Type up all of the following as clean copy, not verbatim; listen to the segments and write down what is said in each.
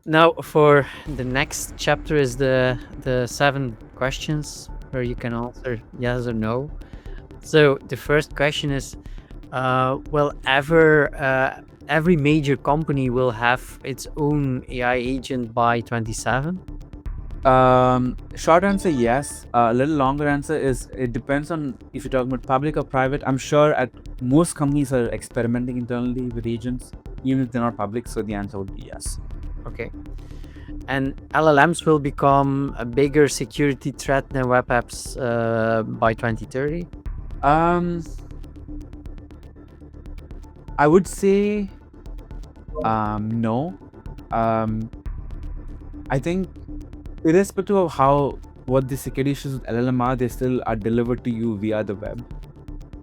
Now, for the next chapter is the 7 questions where you can answer yes or no. So the first question is, will every major company will have its own AI agent by 27? Short answer, yes. A little longer answer is it depends on if you're talking about public or private. I'm sure at most companies are experimenting internally with agents, even if they're not public. So the answer would be yes. Okay. And LLMs will become a bigger security threat than web apps by 2030? I would say no. I think irrespective of what the security issues with LLM are, they still are delivered to you via the web.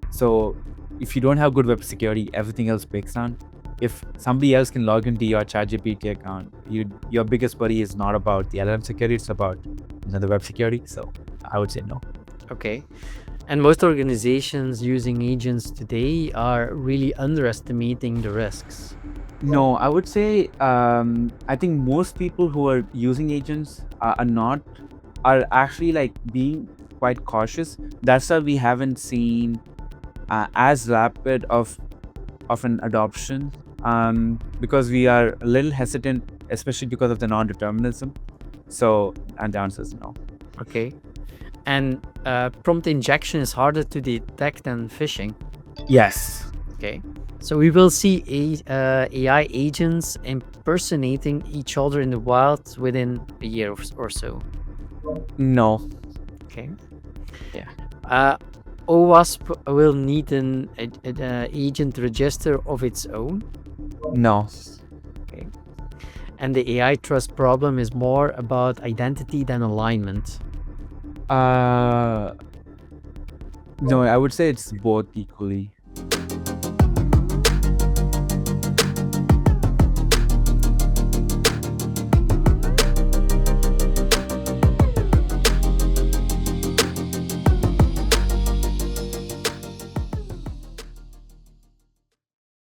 So if you don't have good web security, everything else breaks down. If somebody else can log into your ChatGPT account, your biggest worry is not about the LLM security, it's about the web security. So I would say no. Okay. And most organizations using agents today are really underestimating the risks. No, I would say I think most people who are using agents are actually like being quite cautious. That's why we haven't seen as rapid of an adoption because we are a little hesitant, especially because of the non-determinism. So, and the answer is no. Okay. And prompt injection is harder to detect than phishing. Yes. Okay. So we will see AI agents impersonating each other in the wild within a year or so. No. Okay. Yeah. OWASP will need an agent register of its own. No. Okay. And the AI trust problem is more about identity than alignment. No, I would say it's both equally.